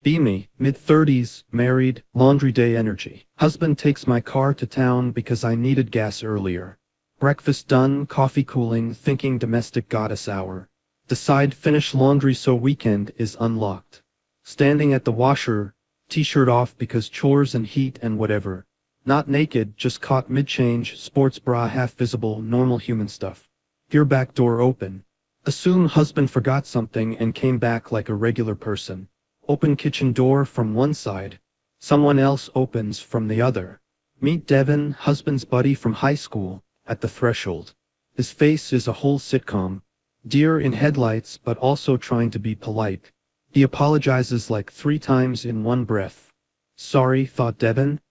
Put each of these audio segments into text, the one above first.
Beamy, mid-30s, married, laundry day energy. Husband takes my car to town because I needed gas earlier. Breakfast done, coffee cooling, thinking domestic goddess hour. Decide finish laundry so weekend is unlocked. Standing at the washer, t-shirt off because chores and heat and whatever. Not naked, just caught mid-change, sports bra half visible, normal human stuff. Gear back door open. Assume husband forgot something and came back like a regular person. Open kitchen door from one side. Someone else opens from the other. Meet Devin, husband's buddy from high school, at the threshold. His face is a whole sitcom. Deer in headlights but also trying to be polite. He apologizes like 3 times in one breath. Sorry, thought Devin.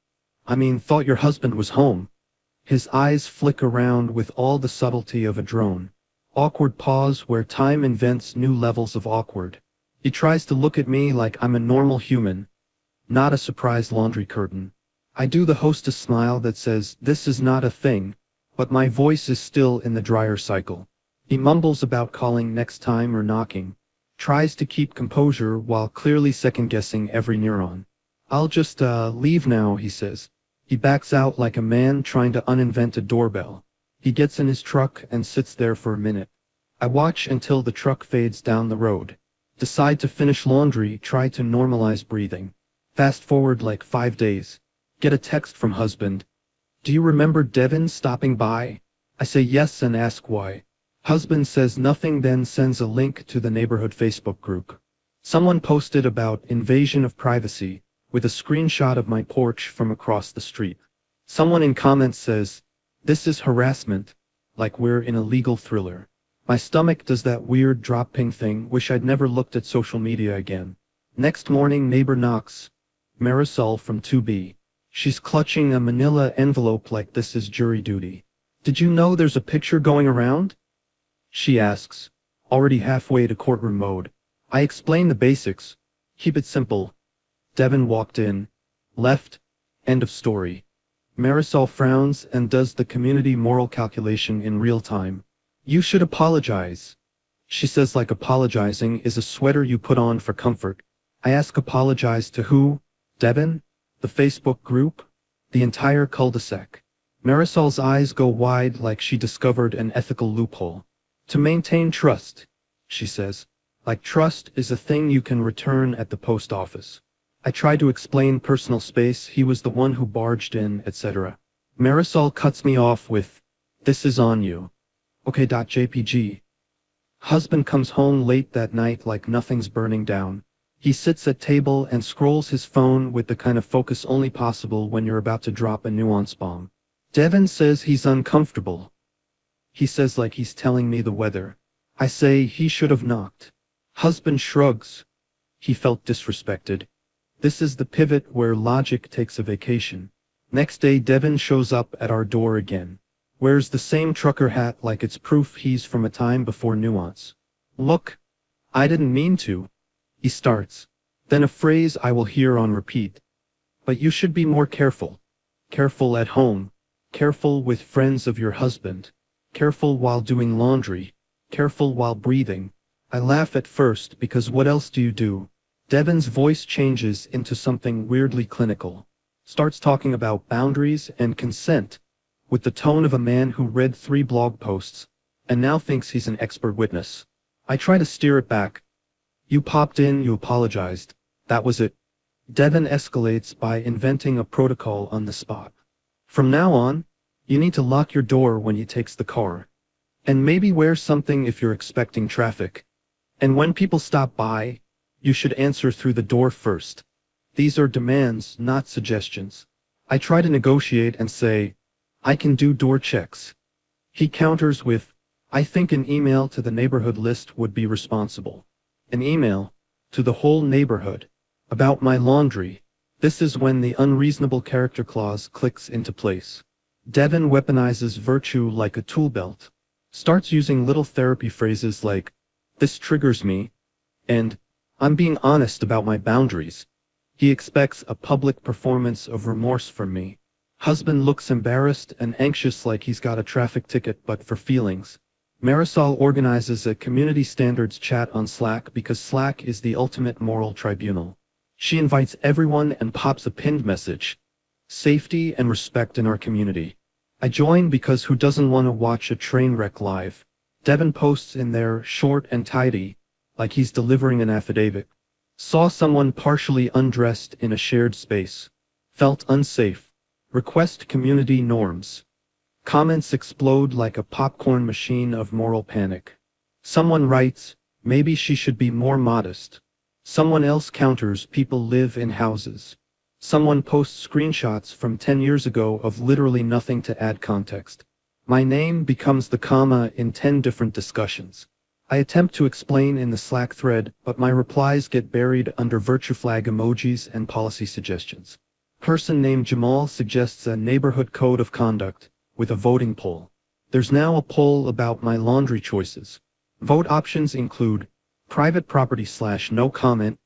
Thought your husband was home. His eyes flick around with all the subtlety of a drone. Awkward pause where time invents new levels of awkward. He tries to look at me like I'm a normal human. Not a surprise laundry curtain. I do the hostess smile that says, this is not a thing, but my voice is still in the dryer cycle. He mumbles about calling next time or knocking. Tries to keep composure while clearly second-guessing every neuron. I'll just, leave now, he says. He backs out like a man trying to uninvent a doorbell. He gets in his truck and sits there for a minute. I watch until the truck fades down the road. Decide to finish laundry, try to normalize breathing. Fast forward like 5 days. Get a text from husband. Do you remember Devin stopping by? I say yes and ask why. Husband says nothing, then sends a link to the neighborhood Facebook group. Someone posted about invasion of privacy, with a screenshot of my porch from across the street. Someone in comments says, this is harassment, like we're in a legal thriller. My stomach does that weird drop ping thing, wish I'd never looked at social media again. Next morning neighbor knocks. Marisol from 2B. She's clutching a manila envelope like this is jury duty. Did you know there's a picture going around? She asks, already halfway to courtroom mode. I explain the basics. Keep it simple. Devin walked in. Left. End of story. Marisol frowns and does the community moral calculation in real time. You should apologize. She says like apologizing is a sweater you put on for comfort. I ask apologize to who? Devin? The Facebook group? The entire cul-de-sac. Marisol's eyes go wide like she discovered an ethical loophole. To maintain trust, she says. Like trust is a thing you can return at the post office. I try to explain personal space, he was the one who barged in, etc. Marisol cuts me off with, this is on you. Okay.jpg. Husband comes home late that night like nothing's burning down. He sits at table and scrolls his phone with the kind of focus only possible when you're about to drop a nuance bomb. Devin says he's uncomfortable. He says like he's telling me the weather. I say he should have knocked. Husband shrugs. He felt disrespected. This is the pivot where logic takes a vacation. Next day Devin shows up at our door again. Wears the same trucker hat like it's proof he's from a time before nuance. Look, I didn't mean to. He starts. Then a phrase I will hear on repeat. But you should be more careful. Careful at home. Careful with friends of your husband. Careful while doing laundry. Careful while breathing. I laugh at first because what else do you do? Devin's voice changes into something weirdly clinical. Starts talking about boundaries and consent, with the tone of a man who read 3 blog posts, and now thinks he's an expert witness. I try to steer it back. You popped in, you apologized. That was it. Devin escalates by inventing a protocol on the spot. From now on, you need to lock your door when he takes the car. And maybe wear something if you're expecting traffic. And when people stop by, you should answer through the door first. These are demands, not suggestions. I try to negotiate and say, I can do door checks. He counters with, I think an email to the neighborhood list would be responsible. An email, to the whole neighborhood, about my laundry. This is when the unreasonable character clause clicks into place. Devin weaponizes virtue like a tool belt. Starts using little therapy phrases like, this triggers me, and, I'm being honest about my boundaries. He expects a public performance of remorse from me. Husband looks embarrassed and anxious like he's got a traffic ticket but for feelings. Marisol organizes a community standards chat on Slack because Slack is the ultimate moral tribunal. She invites everyone and pops a pinned message. Safety and respect in our community. I join because who doesn't want to watch a train wreck live? Devin posts in there, short and tidy, like he's delivering an affidavit. Saw someone partially undressed in a shared space. Felt unsafe. Request community norms. Comments explode like a popcorn machine of moral panic. Someone writes, maybe she should be more modest. Someone else counters, people live in houses. Someone posts screenshots from 10 years ago of literally nothing to add context. My name becomes the comma in 10 different discussions. I attempt to explain in the Slack thread, but my replies get buried under virtue flag emojis and policy suggestions. Person named Jamal suggests a neighborhood code of conduct, with a voting poll. There's now a poll about my laundry choices. Vote options include private property / no comment,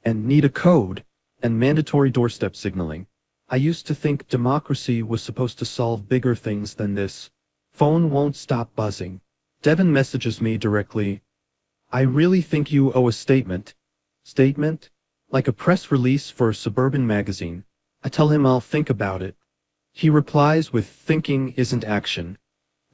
and need a code, and mandatory doorstep signaling. I used to think democracy was supposed to solve bigger things than this. Phone won't stop buzzing. Devin messages me directly. I really think you owe a statement. Statement? Like a press release for a suburban magazine. I tell him I'll think about it. He replies with thinking isn't action.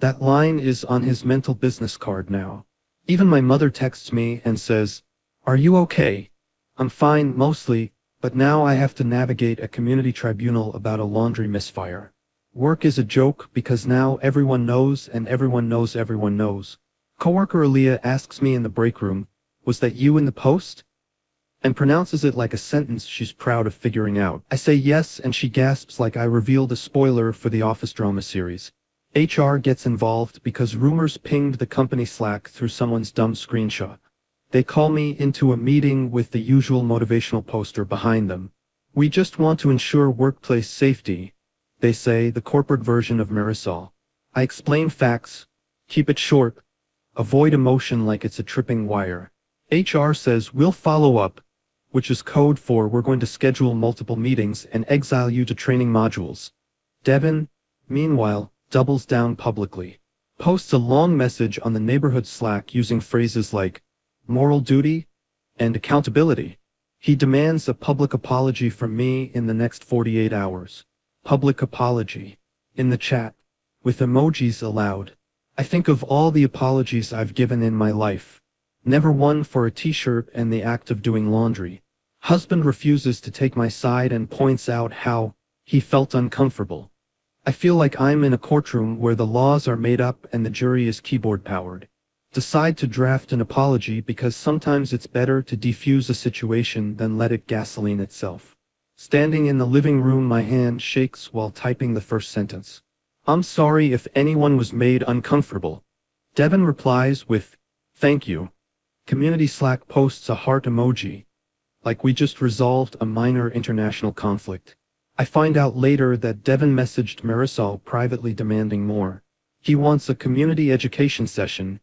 That line is on his mental business card now. Even my mother texts me and says, "Are you okay?" I'm fine, mostly, but now I have to navigate a community tribunal about a laundry misfire. Work is a joke because now everyone knows and everyone knows everyone knows. Coworker Aaliyah asks me in the break room, "Was that you in the post?" and pronounces it like a sentence she's proud of figuring out. I say yes and she gasps like I revealed a spoiler for the Office drama series. HR gets involved because rumors pinged the company Slack through someone's dumb screenshot. They call me into a meeting with the usual motivational poster behind them. We just want to ensure workplace safety, they say, the corporate version of Marisol. I explain facts, keep it short, avoid emotion like it's a tripping wire. HR says we'll follow up, which is code for we're going to schedule multiple meetings and exile you to training modules. Devin, meanwhile, doubles down publicly. Posts a long message on the neighborhood Slack using phrases like moral duty and accountability. He demands a public apology from me in the next 48 hours. Public apology. In the chat. With emojis allowed. I think of all the apologies I've given in my life. Never one for a t-shirt and the act of doing laundry. Husband refuses to take my side and points out how he felt uncomfortable. I feel like I'm in a courtroom where the laws are made up and the jury is keyboard powered. Decide to draft an apology because sometimes it's better to defuse a situation than let it gasoline itself. Standing in the living room, my hand shakes while typing the first sentence. I'm sorry if anyone was made uncomfortable. Devin replies with, thank you. Community Slack posts a heart emoji, like we just resolved a minor international conflict. I find out later that Devin messaged Marisol privately demanding more. He wants a community education session,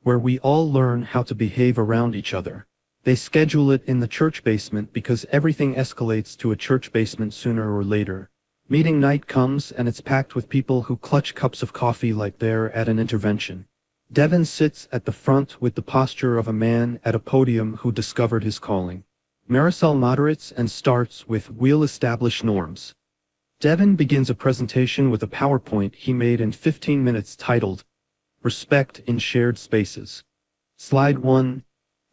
where we all learn how to behave around each other. They schedule it in the church basement because everything escalates to a church basement sooner or later. Meeting night comes and it's packed with people who clutch cups of coffee like they're at an intervention. Devin sits at the front with the posture of a man at a podium who discovered his calling. Marisol moderates and starts with "We'll establish norms." Devin begins a presentation with a PowerPoint he made in 15 minutes titled, Respect in Shared Spaces. Slide 1.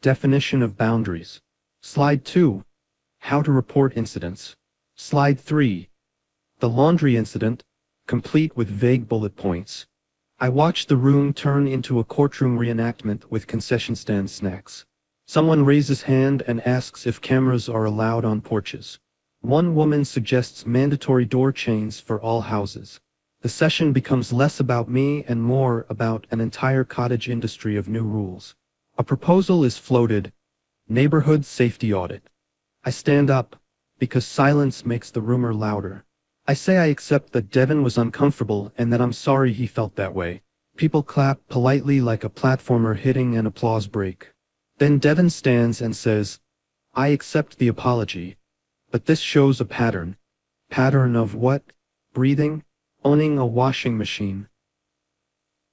Definition of boundaries. Slide 2. How to report incidents. Slide 3. The laundry incident, complete with vague bullet points. I watch the room turn into a courtroom reenactment with concession stand snacks. Someone raises hand and asks if cameras are allowed on porches. One woman suggests mandatory door chains for all houses. The session becomes less about me and more about an entire cottage industry of new rules. A proposal is floated, neighborhood safety audit. I stand up, because silence makes the rumor louder. I say I accept that Devin was uncomfortable and that I'm sorry he felt that way. People clap politely like a platformer hitting an applause break. Then Devin stands and says, I accept the apology. But this shows a pattern. Pattern of what? Breathing? Owning a washing machine.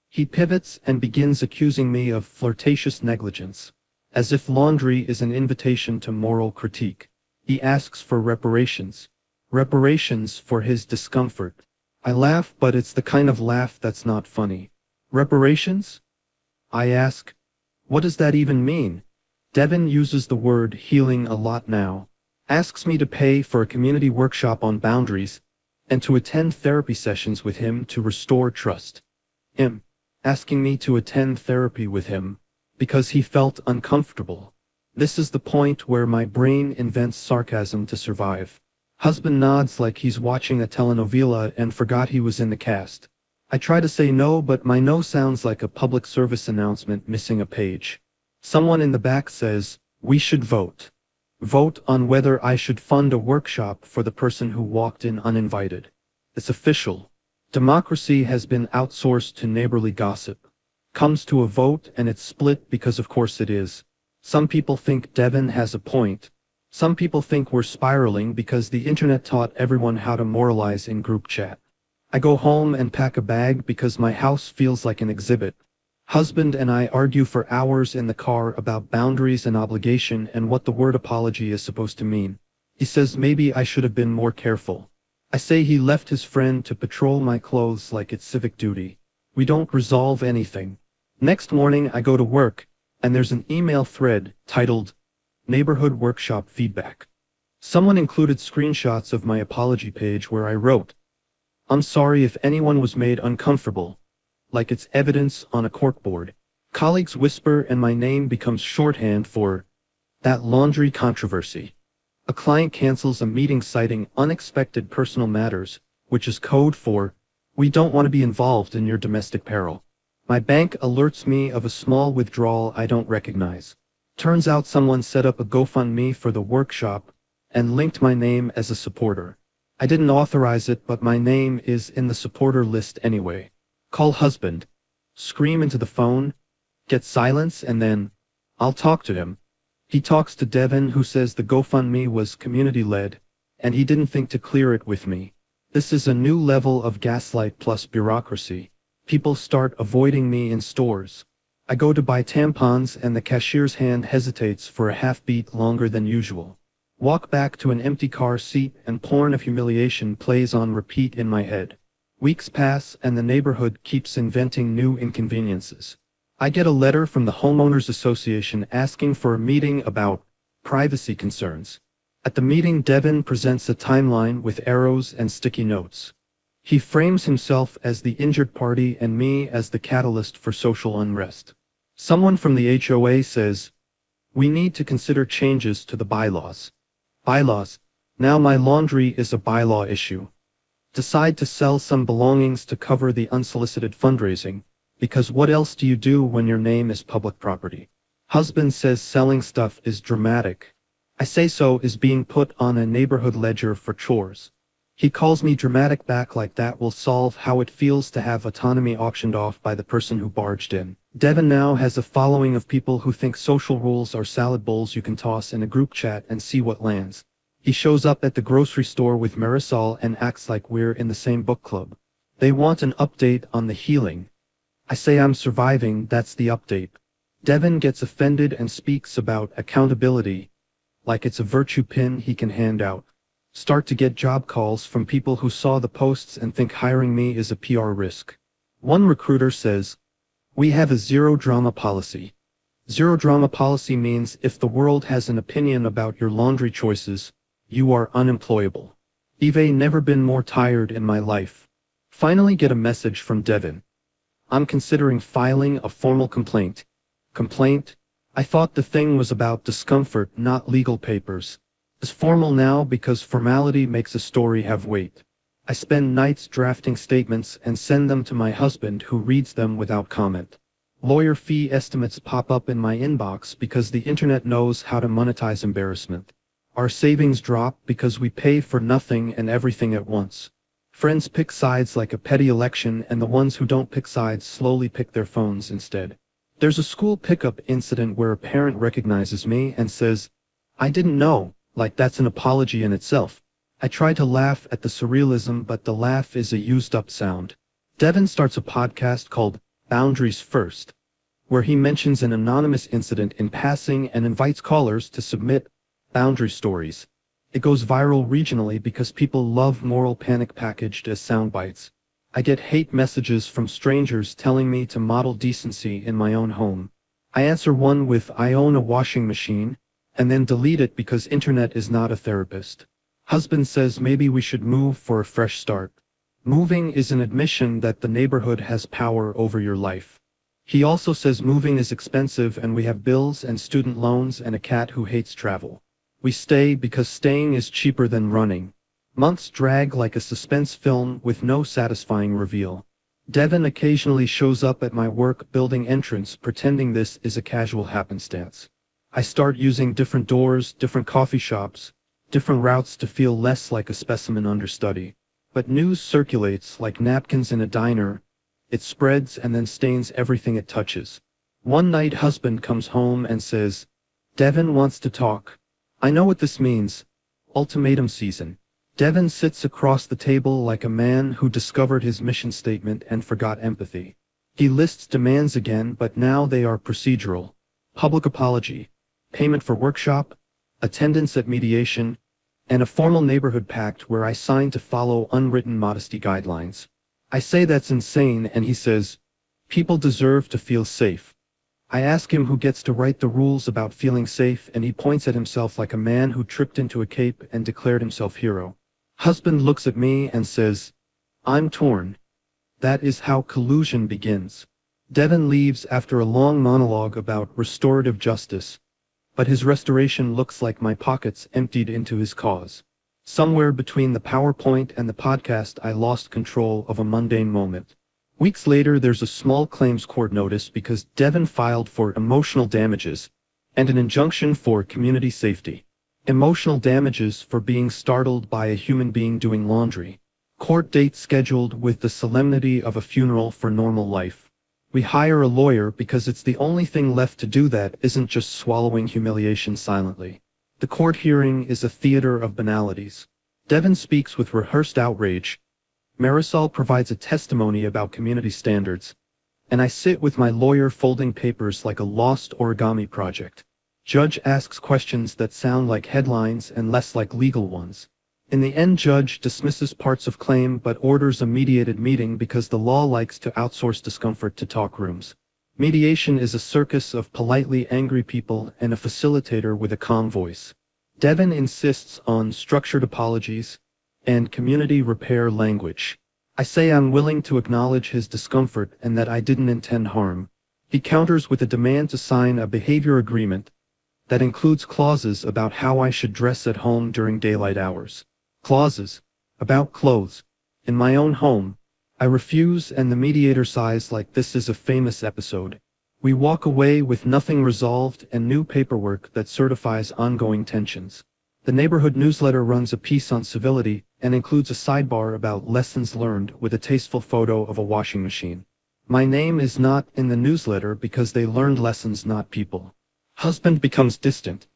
He pivots and begins accusing me of flirtatious negligence, as if laundry is an invitation to moral critique. He asks for reparations. Reparations for his discomfort. I laugh, but it's the kind of laugh that's not funny. Reparations? I ask. What does that even mean? Devin uses the word healing a lot now. Asks me to pay for a community workshop on boundaries and to attend therapy sessions with him to restore trust. Him. Asking me to attend therapy with him because he felt uncomfortable. This is the point where my brain invents sarcasm to survive. Husband nods like he's watching a telenovela and forgot he was in the cast. I try to say no, but my no sounds like a public service announcement missing a page. Someone in the back says, "We should vote. Vote on whether I should fund a workshop for the person who walked in uninvited." It's official. Democracy has been outsourced to neighborly gossip. Comes to a vote and it's split because of course it is. Some people think Devin has a point. Some people think we're spiraling because the internet taught everyone how to moralize in group chat. I go home and pack a bag because my house feels like an exhibit. Husband and I argue for hours in the car about boundaries and obligation and what the word apology is supposed to mean. He says maybe I should have been more careful. I say he left his friend to patrol my clothes like it's civic duty. We don't resolve anything. Next morning I go to work, and there's an email thread titled Neighborhood Workshop Feedback. Someone included screenshots of my apology page where I wrote, "I'm sorry if anyone was made uncomfortable," like it's evidence on a corkboard. Colleagues whisper and my name becomes shorthand for that laundry controversy. A client cancels a meeting citing unexpected personal matters, which is code for, "We don't want to be involved in your domestic peril." My bank alerts me of a small withdrawal I don't recognize. Turns out someone set up a GoFundMe for the workshop and linked my name as a supporter. I didn't authorize it, but my name is in the supporter list anyway. Call husband. Scream into the phone. Get silence and then, "I'll talk to him." He talks to Devin, who says the GoFundMe was community-led, and he didn't think to clear it with me. This is a new level of gaslight plus bureaucracy. People start avoiding me in stores. I go to buy tampons and the cashier's hand hesitates for a half beat longer than usual. Walk back to an empty car seat and porn of humiliation plays on repeat in my head. Weeks pass and the neighborhood keeps inventing new inconveniences. I get a letter from the Homeowners Association asking for a meeting about privacy concerns. At the meeting, Devin presents a timeline with arrows and sticky notes. He frames himself as the injured party and me as the catalyst for social unrest. Someone from the HOA says, "We need to consider changes to the bylaws." Bylaws. Now my laundry is a bylaw issue. Decide to sell some belongings to cover the unsolicited fundraising, because what else do you do when your name is public property? Husband says selling stuff is dramatic. I say so is being put on a neighborhood ledger for chores. He calls me dramatic back like that will solve how it feels to have autonomy auctioned off by the person who barged in. Devin now has a following of people who think social rules are salad bowls you can toss in a group chat and see what lands. He shows up at the grocery store with Marisol and acts like we're in the same book club. They want an update on the healing. I say I'm surviving, that's the update. Devin gets offended and speaks about accountability, like it's a virtue pin he can hand out. Start to get job calls from people who saw the posts and think hiring me is a PR risk. One recruiter says, "We have a zero drama policy." Zero drama policy means if the world has an opinion about your laundry choices, you are unemployable. I've never been more tired in my life. Finally get a message from Devin. I'm considering filing a formal complaint. Complaint? I thought the thing was about discomfort, not legal papers. It's formal now because formality makes a story have weight. I spend nights drafting statements and send them to my husband, who reads them without comment. Lawyer fee estimates pop up in my inbox because the internet knows how to monetize embarrassment. Our savings drop because we pay for nothing and everything at once. Friends pick sides like a petty election, and the ones who don't pick sides slowly pick their phones instead. There's a school pickup incident where a parent recognizes me and says, "I didn't know," like that's an apology in itself. I try to laugh at the surrealism, but the laugh is a used-up sound. Devin starts a podcast called Boundaries First, where he mentions an anonymous incident in passing and invites callers to submit boundary stories. It goes viral regionally because people love moral panic packaged as sound bites. I get hate messages from strangers telling me to model decency in my own home. I answer one with "I own a washing machine," and then delete it because internet is not a therapist. Husband says maybe we should move for a fresh start. Moving is an admission that the neighborhood has power over your life. He also says moving is expensive and we have bills and student loans and a cat who hates travel. We stay because staying is cheaper than running. Months drag like a suspense film with no satisfying reveal. Devin occasionally shows up at my work building entrance pretending this is a casual happenstance. I start using different doors, different coffee shops, different routes to feel less like a specimen understudy. But news circulates like napkins in a diner. It spreads and then stains everything it touches. One night husband comes home and says, "Devin wants to talk." I know what this means. Ultimatum season. Devin sits across the table like a man who discovered his mission statement and forgot empathy. He lists demands again, but now they are procedural. Public apology, payment for workshop, attendance at mediation, and a formal neighborhood pact where I sign to follow unwritten modesty guidelines. I say that's insane and he says, "People deserve to feel safe." I ask him who gets to write the rules about feeling safe and he points at himself like a man who tripped into a cape and declared himself hero. Husband looks at me and says, "I'm torn." That is how collusion begins. Devin leaves after a long monologue about restorative justice, but his restoration looks like my pockets emptied into his cause. Somewhere between the PowerPoint and the podcast, I lost control of a mundane moment. Weeks later, there's a small claims court notice because Devin filed for emotional damages and an injunction for community safety. Emotional damages for being startled by a human being doing laundry. Court date scheduled with the solemnity of a funeral for normal life. We hire a lawyer because it's the only thing left to do that isn't just swallowing humiliation silently. The court hearing is a theater of banalities. Devin speaks with rehearsed outrage. Marisol provides a testimony about community standards. And I sit with my lawyer folding papers like a lost origami project. Judge asks questions that sound like headlines and less like legal ones. In the end, judge dismisses parts of claim but orders a mediated meeting because the law likes to outsource discomfort to talk rooms. Mediation is a circus of politely angry people and a facilitator with a calm voice. Devin insists on structured apologies and community repair language. I say I'm willing to acknowledge his discomfort and that I didn't intend harm. He counters with a demand to sign a behavior agreement that includes clauses about how I should dress at home during daylight hours. Clauses about clothes. In my own home, I refuse and the mediator sighs like this is a famous episode. We walk away with nothing resolved and new paperwork that certifies ongoing tensions. The neighborhood newsletter runs a piece on civility and includes a sidebar about lessons learned with a tasteful photo of a washing machine. My name is not in the newsletter because they learned lessons, not people. Husband becomes distant,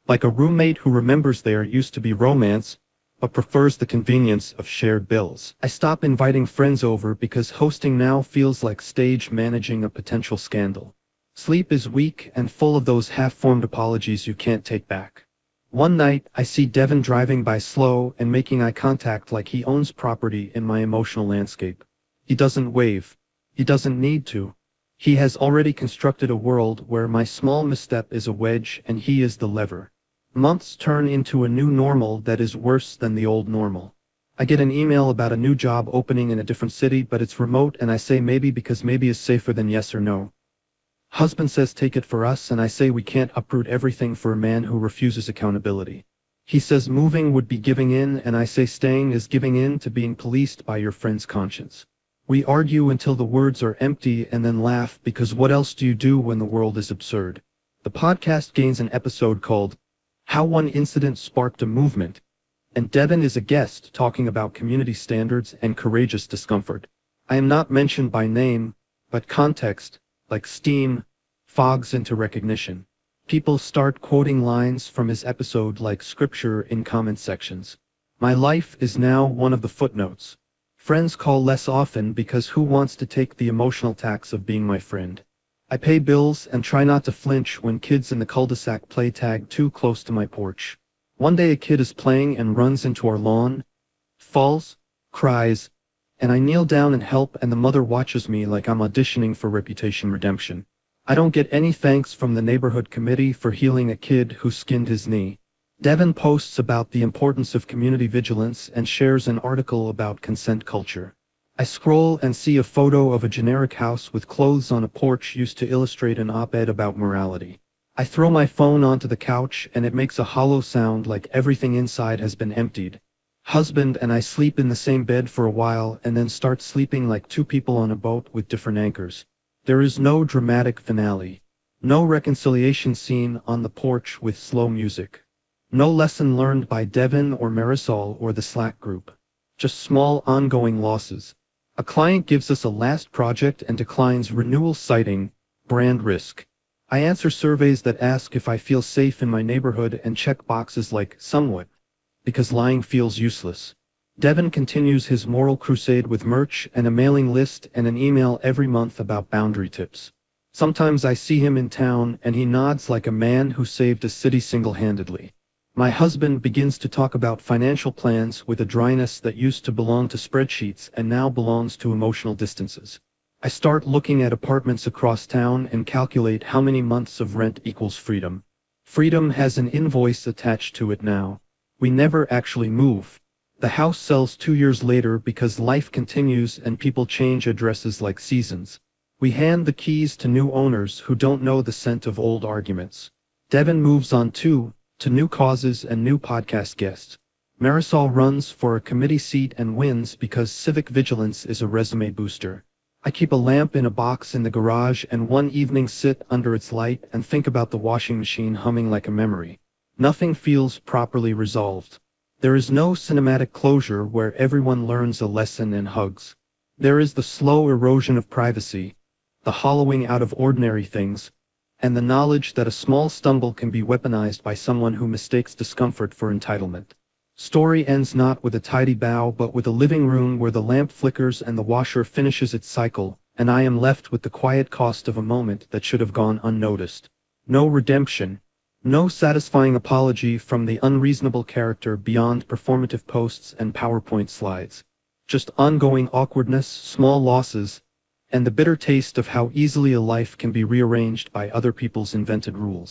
like a roommate who remembers there used to be romance, but prefers the convenience of shared bills. I stop inviting friends over because hosting now feels like stage managing a potential scandal. Sleep is weak and full of those half-formed apologies you can't take back. One night, I see Devin driving by slow and making eye contact like he owns property in my emotional landscape. He doesn't wave. He doesn't need to. He has already constructed a world where my small misstep is a wedge and he is the lever. Months turn into a new normal that is worse than the old normal. I get an email about a new job opening in a different city, but it's remote, and I say maybe because maybe is safer than yes or no. Husband says take it for us, and I say we can't uproot everything for a man who refuses accountability. He says moving would be giving in, and I say staying is giving in to being policed by your friend's conscience. We argue until the words are empty and then laugh because what else do you do when the world is absurd? The podcast gains an episode called How One Incident Sparked a Movement, and Devin is a guest talking about community standards and courageous discomfort. I am not mentioned by name, but context, like steam, fogs into recognition. People start quoting lines from his episode like scripture in comment sections. My life is now one of the footnotes. Friends call less often because who wants to take the emotional tax of being my friend? I pay bills and try not to flinch when kids in the cul-de-sac play tag too close to my porch. One day a kid is playing and runs into our lawn, falls, cries, and I kneel down and help, and the mother watches me like I'm auditioning for Reputation Redemption. I don't get any thanks from the neighborhood committee for healing a kid who skinned his knee. Devin posts about the importance of community vigilance and shares an article about consent culture. I scroll and see a photo of a generic house with clothes on a porch used to illustrate an op-ed about morality. I throw my phone onto the couch and it makes a hollow sound like everything inside has been emptied. Husband and I sleep in the same bed for a while and then start sleeping like two people on a boat with different anchors. There is no dramatic finale. No reconciliation scene on the porch with slow music. No lesson learned by Devin or Marisol or the Slack group. Just small ongoing losses. A client gives us a last project and declines renewal citing brand risk. I answer surveys that ask if I feel safe in my neighborhood and check boxes like somewhat, because lying feels useless. Devin continues his moral crusade with merch and a mailing list and an email every month about boundary tips. Sometimes I see him in town and he nods like a man who saved a city single-handedly. My husband begins to talk about financial plans with a dryness that used to belong to spreadsheets and now belongs to emotional distances. I start looking at apartments across town and calculate how many months of rent equals freedom. Freedom has an invoice attached to it now. We never actually move. The house sells 2 years later because life continues and people change addresses like seasons. We hand the keys to new owners who don't know the scent of old arguments. Devin moves on to new causes and new podcast guests. Marisol runs for a committee seat and wins because civic vigilance is a resume booster. I keep a lamp in a box in the garage and one evening sit under its light and think about the washing machine humming like a memory. Nothing feels properly resolved. There is no cinematic closure where everyone learns a lesson and hugs. There is the slow erosion of privacy, the hollowing out of ordinary things, and the knowledge that a small stumble can be weaponized by someone who mistakes discomfort for entitlement. Story ends not with a tidy bow but with a living room where the lamp flickers and the washer finishes its cycle, and I am left with the quiet cost of a moment that should have gone unnoticed. No redemption. No satisfying apology from the unreasonable character beyond performative posts and PowerPoint slides. Just ongoing awkwardness, small losses, and the bitter taste of how easily a life can be rearranged by other people's invented rules.